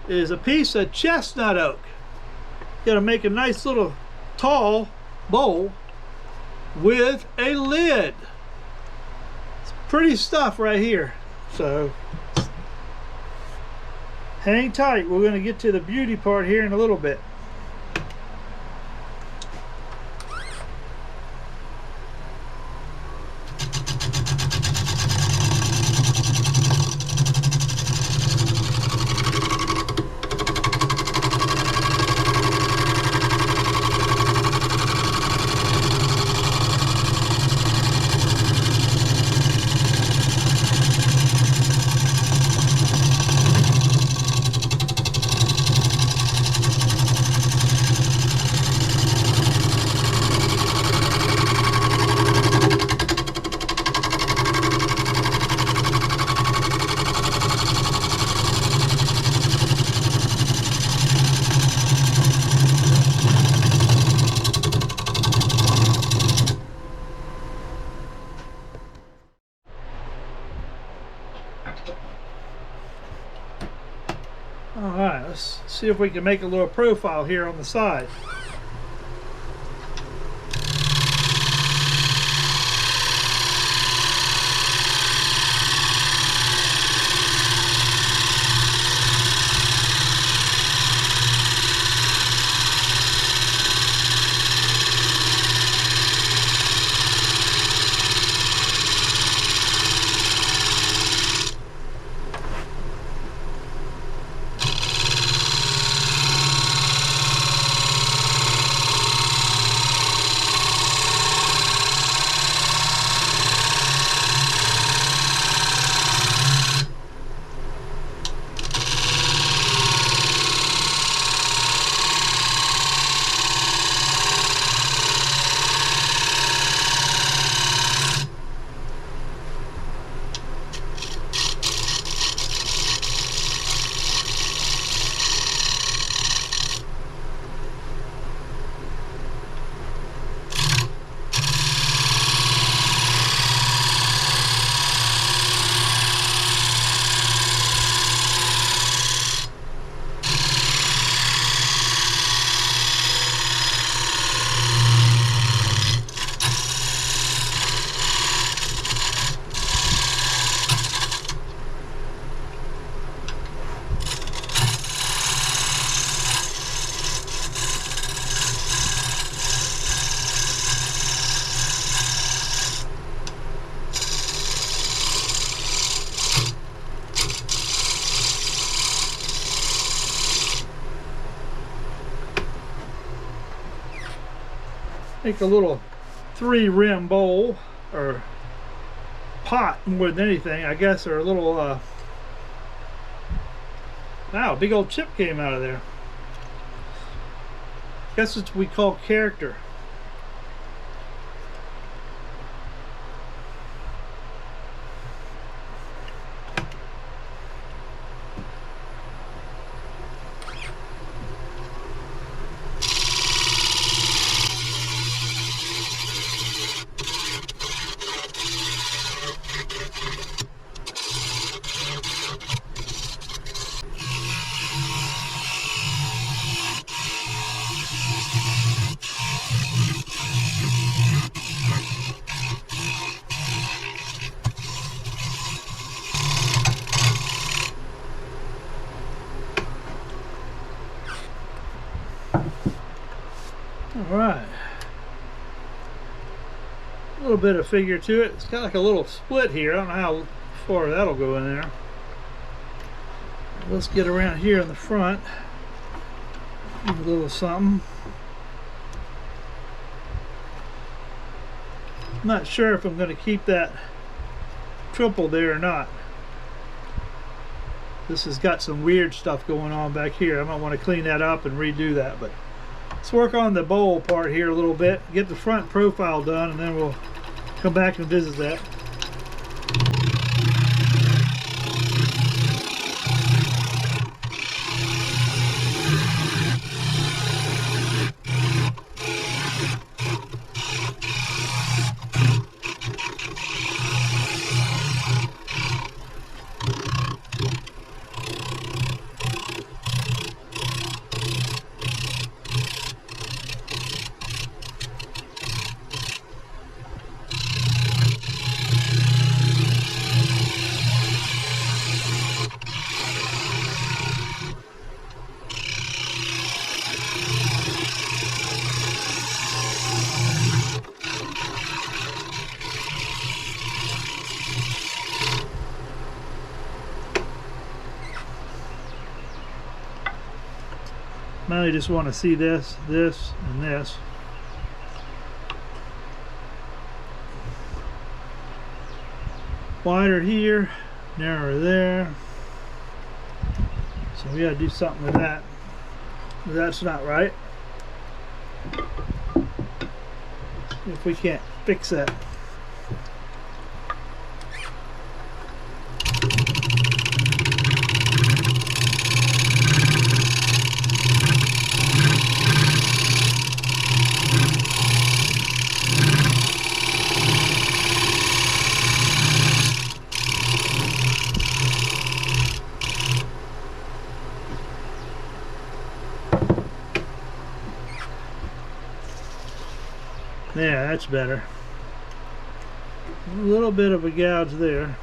is a piece of chestnut oak. Got to make a nice little tall bowl with a lid. It's pretty stuff right here. So hang tight. We're going to get to the beauty part here in a little bit. Alright, let's see if we can make a little profile here on the side. Make a little 3-rim bowl, or pot more than anything, I guess, or a little, wow, a big old chip came out of there. I guess it's what we call character. Alright, a little bit of figure to it. It's got like a little split here. I don't know how far that'll go in there. Let's get around here in the front. A little something. I'm not sure if I'm going to keep that triple there or not. This has got some weird stuff going on back here. I might want to clean that up and redo that, but let's work on the bowl part here a little bit, get the front profile done, and then we'll come back and visit that. Now you just want to see this, this, and this. Wider here, narrower there. So we gotta do something with that. That's not right. If we can't fix that. Yeah, that's better. A little bit of a gouge there.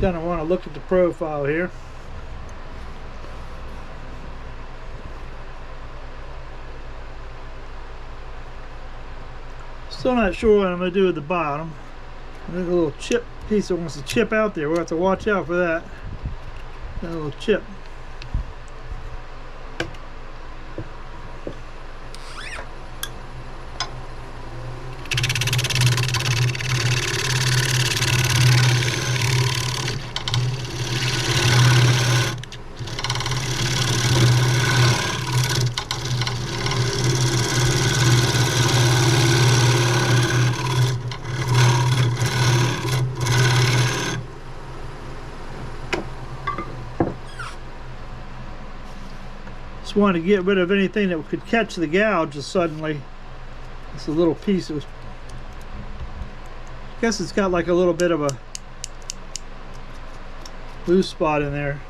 Kind of want to look at the profile here. Still not sure what I'm going to do with the bottom. There's a little chip piece that wants to chip out there. We'll have to watch out for that. That little chip. Just wanted to get rid of anything that could catch the gouge just suddenly. It's a little piece that was, I guess it's got like a little bit of a loose spot in there.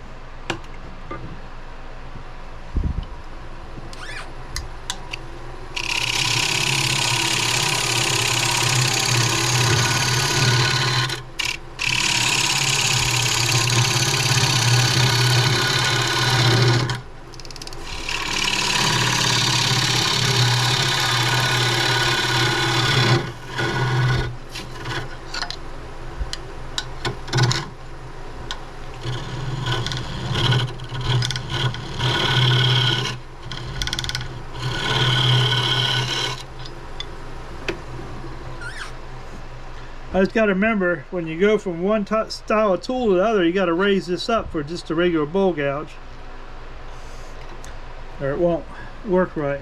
I just got to remember, when you go from one style of tool to the other, you got to raise this up for just a regular bowl gouge, or it won't work right.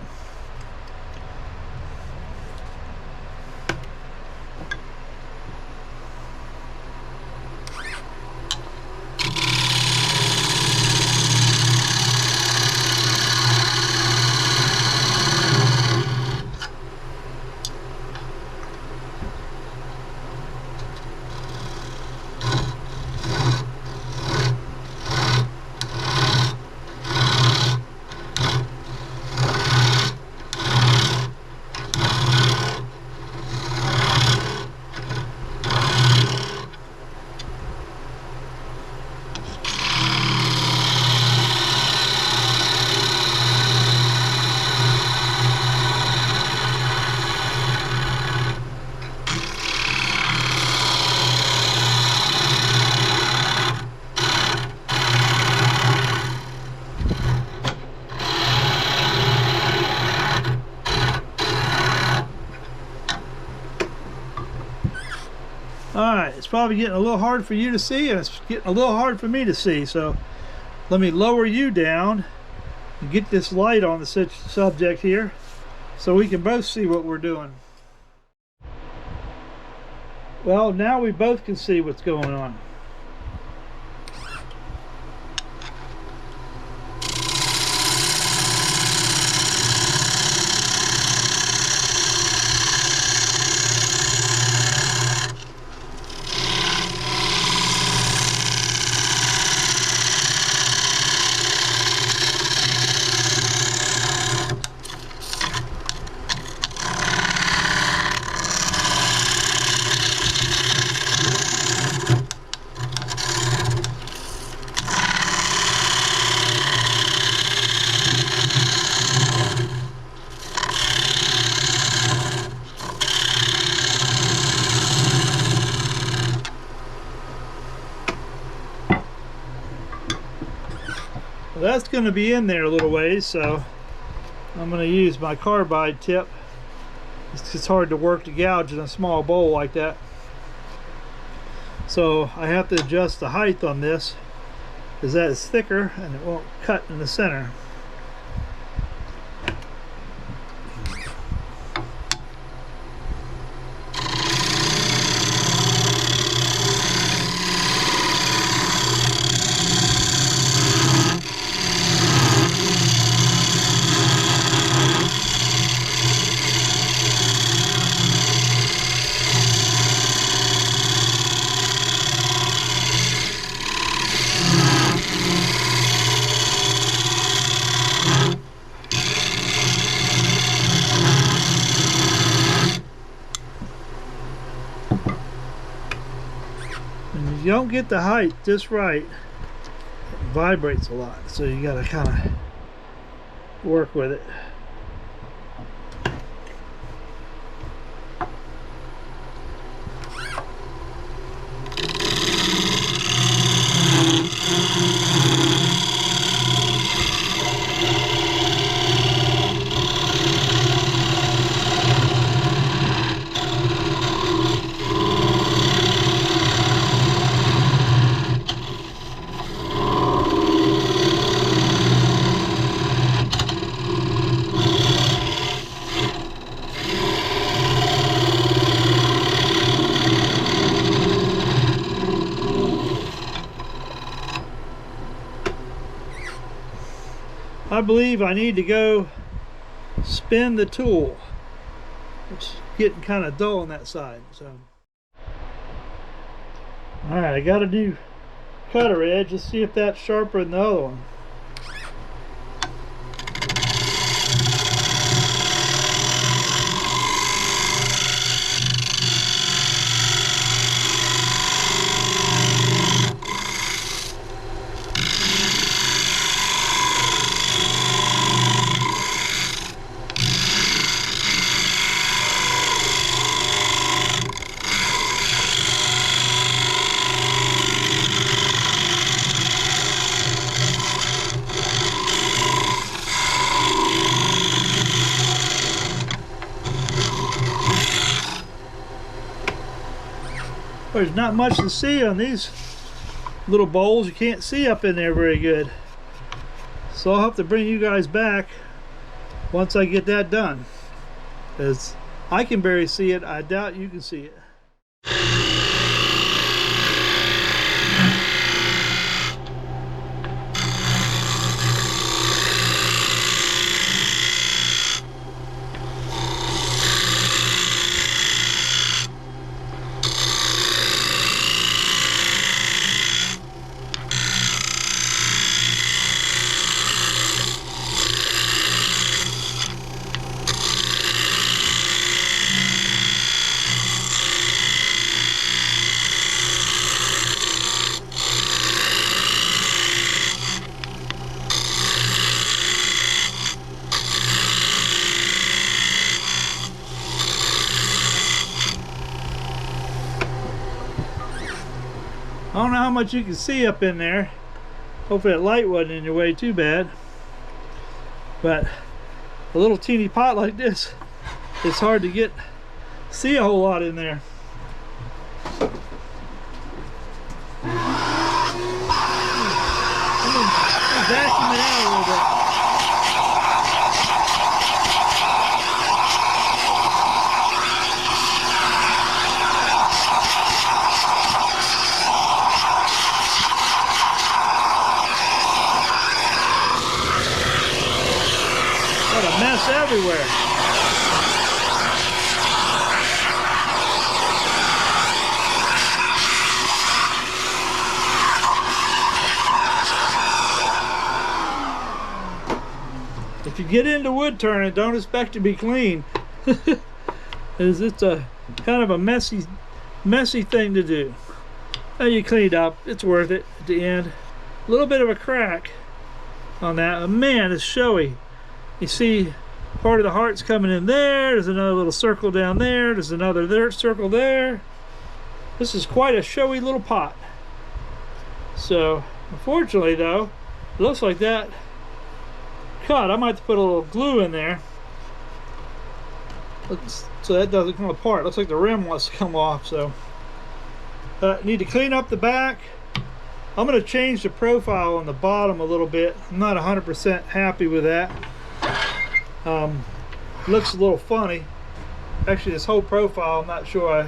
Alright, it's probably getting a little hard for you to see, and it's getting a little hard for me to see, so let me lower you down get this light on the subject here so we can both see what we're doing. Well, now we both can see what's going on. Well, that's going to be in there a little ways, so I'm going to use my carbide tip. It's hard to work to gouge in a small bowl like that. So I have to adjust the height on this because that is thicker and it won't cut in the center. And if you don't get the height just right, it vibrates a lot, so you got to kind of work with it. I believe I need to go spin the tool. It's getting kind of dull on that side. So, all right, I got a new cutter edge. Let's see if that's sharper than the other one. There's not much to see on these little bowls. You can't see up in there very good. So I'll have to bring you guys back once I get that done, because I can barely see it. I doubt you can see it. I don't know how much you can see up in there. Hopefully that light wasn't in your way too bad. But a little teeny pot like this, it's hard to see a whole lot in there. Vacuum it out a little bit. everywhere. If you get into wood turning, don't expect to be clean. It's a kind of a messy thing to do. And you clean it up, it's worth it at the end. A little bit of a crack on that, but man, it's showy. You see part of the heart's coming in there, there's another little circle down there, there's another circle there. This is quite a showy little pot. So, unfortunately though, it looks like that cut. I might have to put a little glue in there so that doesn't come apart. Looks like the rim wants to come off, so need to clean up the back. I'm going to change the profile on the bottom a little bit. I'm not 100% happy with that. Looks a little funny. Actually, this whole profile, I'm not sure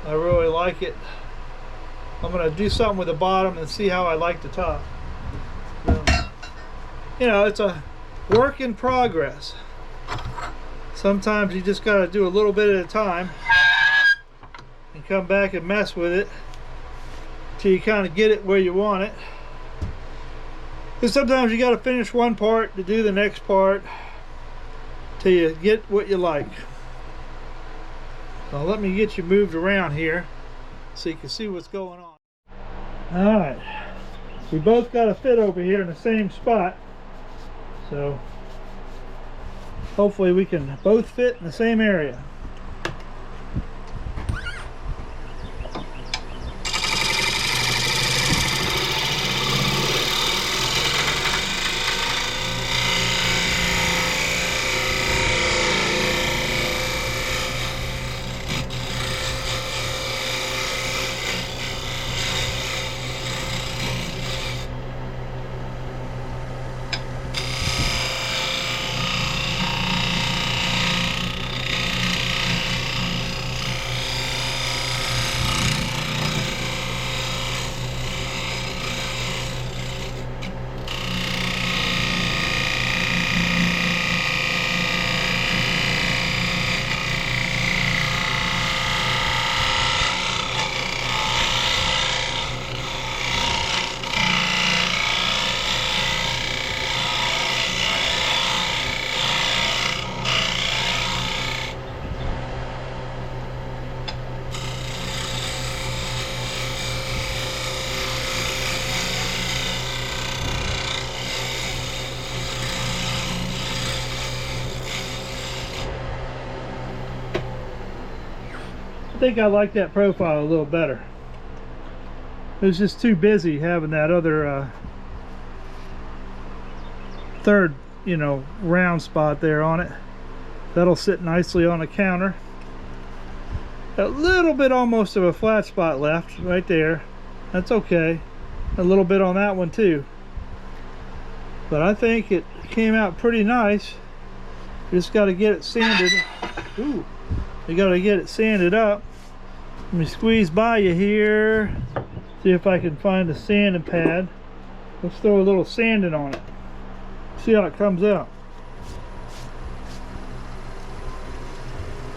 I really like it. I'm going to do something with the bottom and see how I like the top. You know, it's a work in progress. Sometimes you just got to do a little bit at a time and come back and mess with it till you kind of get it where you want it. Because sometimes you got to finish one part to do the next part till you get what you like. So let me get you moved around here so you can see what's going on. Alright, we both got to fit over here in the same spot, so hopefully we can both fit in the same area. I think I like that profile a little better. It was just too busy having that other third, you know, round spot there on it. That'll sit nicely on the counter. A little bit almost of a flat spot left right there. That's okay. A little bit on that one too. But I think it came out pretty nice. Just got to get it sanded. Ooh, you got to get it sanded up. Let me squeeze by you here. See if I can find a sanding pad. Let's throw a little sanding on it. See how it comes out.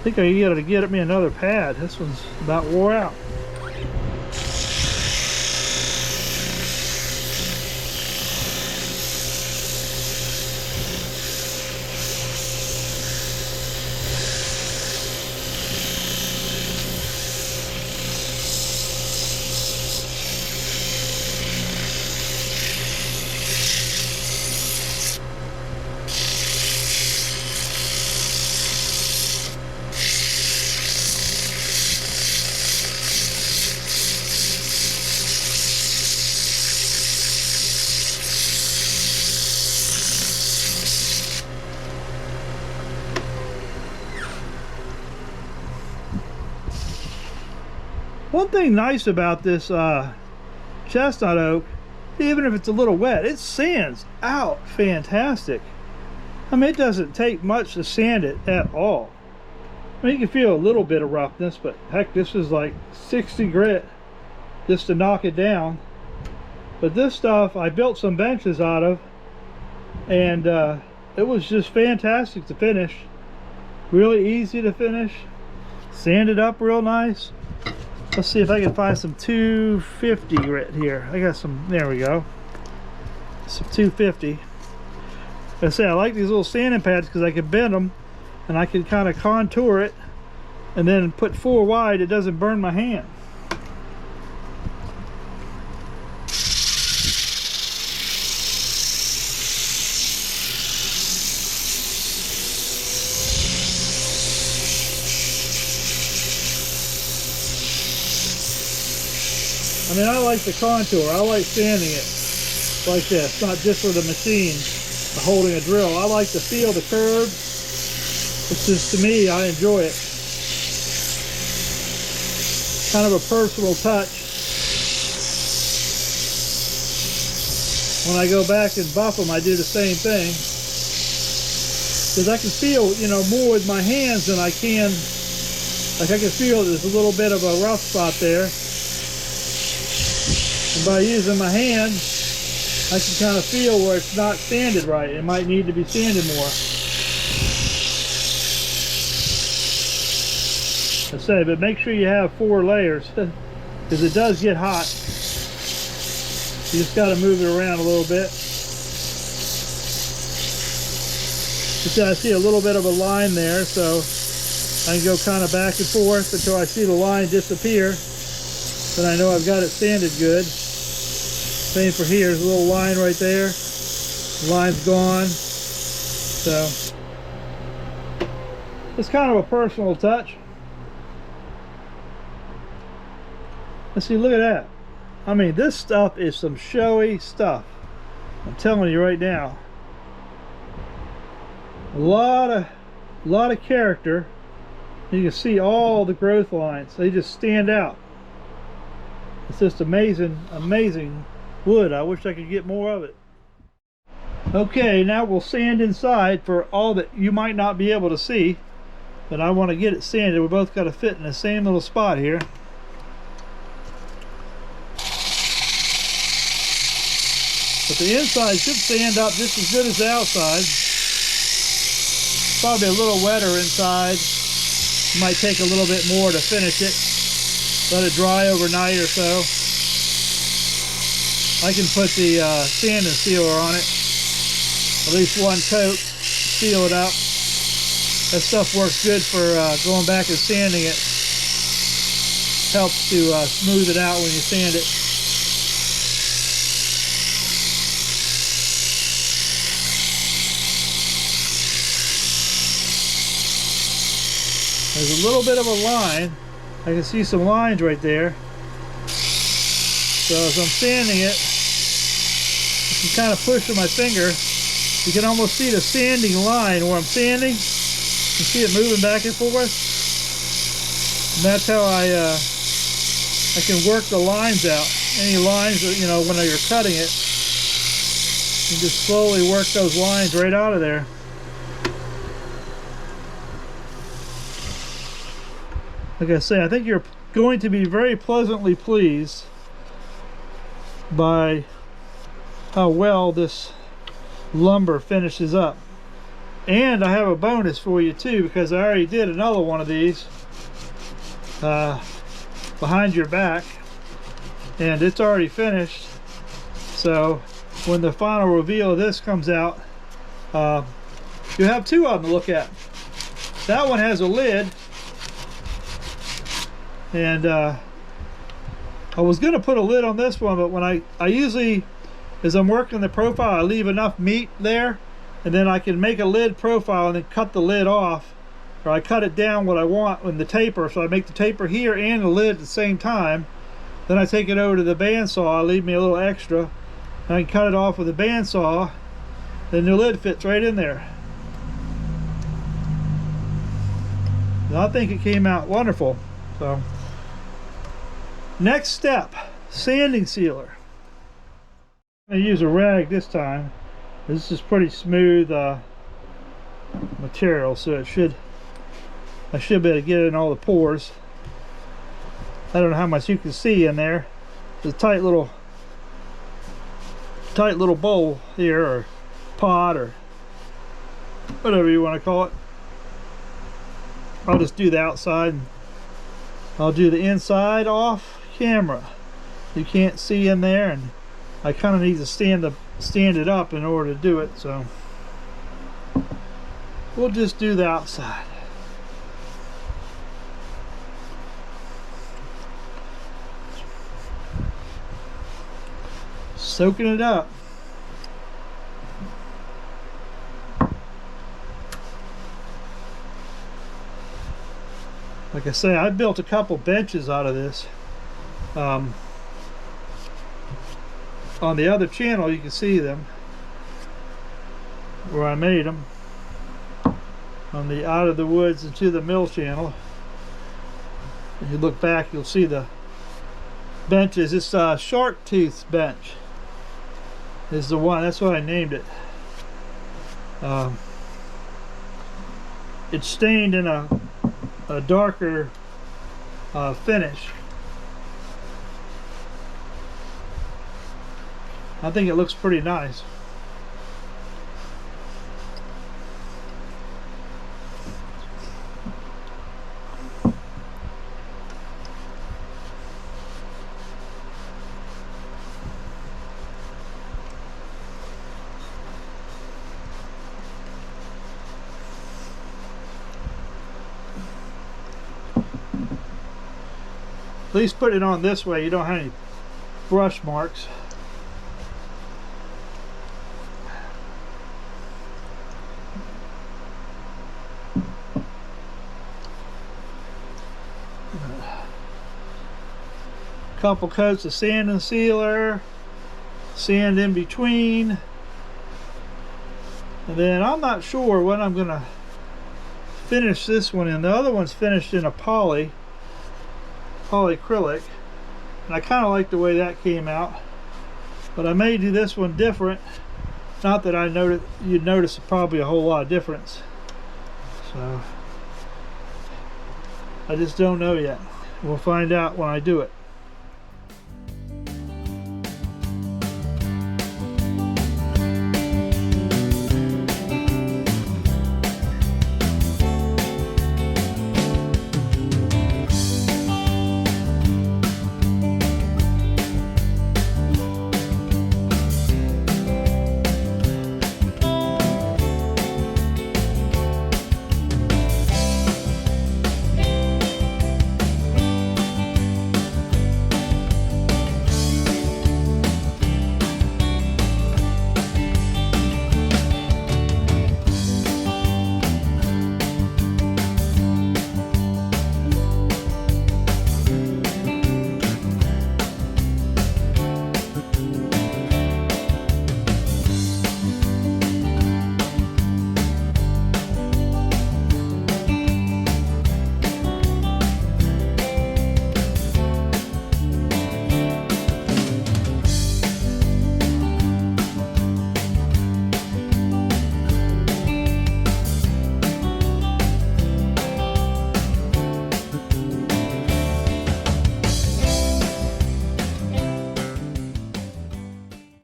I think I got to get me another pad. This one's about wore out. One thing nice about this chestnut oak, even if it's a little wet, it sands out fantastic. I mean, it doesn't take much to sand it at all. I mean, you can feel a little bit of roughness, but heck, this is like 60 grit just to knock it down. But this stuff I built some benches out of, and it was just fantastic to finish. Really easy to finish. Sanded up real nice. Let's see if I can find some 250 right here. I got some, there we go. Some 250. I say I like these little sanding pads because I can bend them and I can kind of contour it and then put 4 wide. It doesn't burn my hand. I mean, I like the contour. I like sanding it like this, not just with a machine holding a drill. I like to feel the curve. It's just, to me, I enjoy it. Kind of a personal touch. When I go back and buff them, I do the same thing. Because I can feel, you know, more with my hands than I can. Like I can feel there's a little bit of a rough spot there. And by using my hand, I can kind of feel where it's not sanded right. It might need to be sanded more. I say, but make sure you have 4 layers because it does get hot. You just got to move it around a little bit. I see a little bit of a line there, so I can go kind of back and forth until I see the line disappear. Then I know I've got it sanded good. Same for here. There's a little line right there. The line's gone. So it's kind of a personal touch. Let's see, look at that. I mean, this stuff is some showy stuff. I'm telling you right now. A lot of character. You can see all the growth lines. They just stand out. It's just amazing, amazing wood. I wish I could get more of it. Okay, now we'll sand inside for all that you might not be able to see, but I want to get it sanded. We both got to fit in the same little spot here. But the inside should stand up just as good as the outside. Probably a little wetter inside. Might take a little bit more to finish it. Let it dry overnight or so. I can put the sanding sealer on it. At least 1 coat. Seal it up. That stuff works good for going back and sanding it. Helps to smooth it out when you sand it. There's a little bit of a line. I can see some lines right there. So as I'm sanding it, I can kind of push with my finger. You can almost see the sanding line where I'm sanding. You see it moving back and forth. And that's how I can work the lines out. Any lines that, you know, when you're cutting it, you just slowly work those lines right out of there. Like I say, I think you're going to be very pleasantly pleased by how well this lumber finishes up. And I have a bonus for you too, because I already did another one of these behind your back, and it's already finished. So when the final reveal of this comes out, you'll have 2 of them to look at. That one has a lid. And I was going to put a lid on this one, but when I usually, as I'm working the profile, I leave enough meat there, and then I can make a lid profile and then cut the lid off, or I cut it down what I want in the taper. So I make the taper here and the lid at the same time. Then I take it over to the bandsaw. I leave me a little extra, and I can cut it off with a bandsaw. Then the lid fits right in there. And I think it came out wonderful. So. Next step, sanding sealer. I use a rag this time. This is pretty smooth material, so I should be able to get it in all the pores. I don't know how much you can see in there. It's a tight little bowl here, or pot, or whatever you want to call it. I'll just do the outside, and I'll do the inside off camera. You can't see in there, and I kind of need to stand it up in order to do it, so we'll just do the outside. Soaking it up. Like I say, I built a couple benches out of this. On the other channel you can see them where I made them, on the Out of the Woods into the Mill channel. If you look back, you'll see the benches. This shark tooth bench is the one, that's what I named it. It's stained in a darker finish. I think it looks pretty nice. At least put it on this way, you don't have any brush marks. Couple coats of sand and sealer, sand in between, and then I'm not sure when I'm gonna finish this one in. The other one's finished in a polyacrylic, and I kind of like the way that came out, but I may do this one different. Not that I noticed you'd notice probably a whole lot of difference, so I just don't know yet. We'll find out when I do it.